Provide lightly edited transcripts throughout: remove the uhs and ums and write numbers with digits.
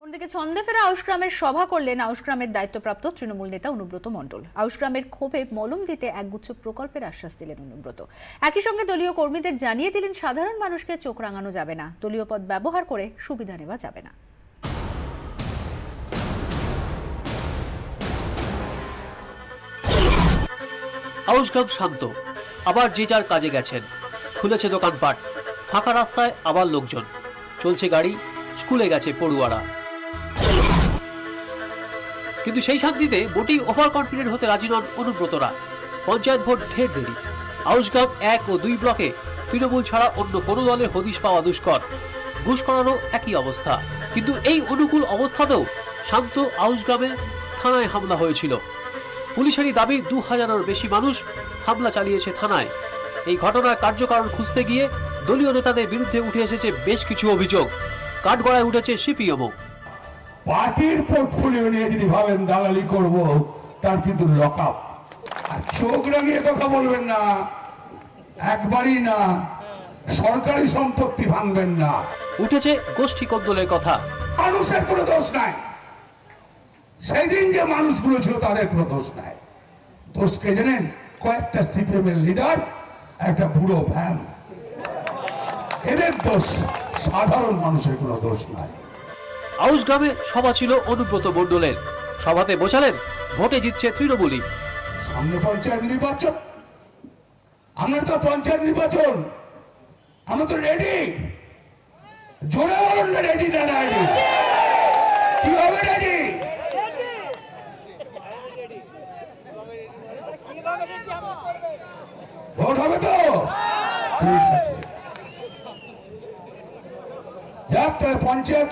অন্যদিকে ছন্দে ফেরা আউশগ্রামের সভা করলেন আউশগ্রামের দায়িত্বপ্রাপ্ত তৃণমূল নেতা অনুব্রত মণ্ডল। আউশগ্রামের ক্ষোভে মলম দিতে একগুচ্ছ প্রকল্পের আশ্বাস দিলেন অনুব্রত। একই সঙ্গে দলীয় কর্মীদের জানিয়ে দিলেন সাধারণ মানুষকে চোখ রাঙানো যাবে না, দলীয় পদ ব্যবহার করে সুবিধা নেওয়া যাবে না। আউশগ্রাম শান্ত, আবার যে যার কাজে গেছেন। খুলেছে দোকানপাট, ফাঁকা রাস্তায় আবার লোকজন, চলছে গাড়ি, স্কুলে গেছে পড়ুয়ারা। কিন্তু সেই শান্তিতে মোটেই ওভার কনফিডেন্ট হতে রাজি নন অনুব্রতরা। পঞ্চায়েত ভোট ঢের দেরি। আউশগ্রাম 1 ও 2 ব্লকে তৃণমূল ছাড়া অন্য কোনো দলের হদিশ পাওয়া দুষ্কর। ঘুষ করারও একই অবস্থা। কিন্তু এই অনুকূল অবস্থাতেও শান্ত আউশগ্রামে থানায় হামলা হয়েছিল। পুলিশেরই দাবি 2000-এর বেশি মানুষ হামলা চালিয়েছে থানায়। এই ঘটনার কার্যকারণ খুঁজতে গিয়ে দলীয় নেতাদের বিরুদ্ধে উঠে এসেছে বেশ কিছু অভিযোগ। কাঠগড়ায় উঠেছে সিপিএমও। পার্টির পোর্টফোলিও নিয়ে যদি ভাবেন দালালি করব, তার কিন্তু লকআপ। আর চোখ রাঙিয়ে কথা বলবেন না, একবারই না, সরকারি সম্পত্তি ভাঙবেন না। উঠেছে গোষ্ঠী কোন্দলের কথা। মানুষের কোনো দোষ নাই, সেই দিন যে মানুষগুলো ছিল তাদের কোনো দোষ নাই। দোষ কে জানেন? কয়েকটা সিপিএম এর লিডার, একটা বুড়ো ভ্যান, এদের দোষ। সাধারণ মানুষের কোনো দোষ নাই। আউশগ্রামে সভা ছিল অনুব্রত মণ্ডলের। সভাতে বোঝালেন ভোটে জিতছে তৃণমূলই। সামনে পঞ্চায়েত নির্বাচন, আমরা তো পঞ্চায়েত নির্বাচন, আমরা তো রেডি। জোরে বলুন না, রেডি না রেডি? কিভাবে রেডি? ভোট হবে তো? ঠিক আছে, যাক তাহলে পঞ্চায়েত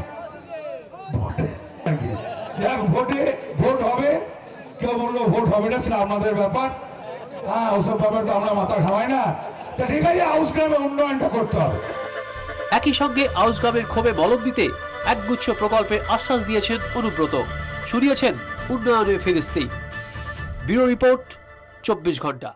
ভোট হবে। কেউ বললো ভোট হবে না, সেটা আপনাদের ব্যাপার। হ্যাঁ, ওসব ব্যাপার তো আমরা মাথা ঘামাই না। তা ঠিক আছে, আউশগ্রামে উন্নয়নটা করতে হবে। একই সঙ্গে আউশগ্রামের ক্ষোভে মলম দিতে একগুচ্ছ প্রকল্পের আশ্বাস দিয়েছেন অনুব্রত। শুনিয়েছেন উন্নয়নের ফিরিস্তি। ব্যুরো রিপোর্ট, 24 ঘন্টা।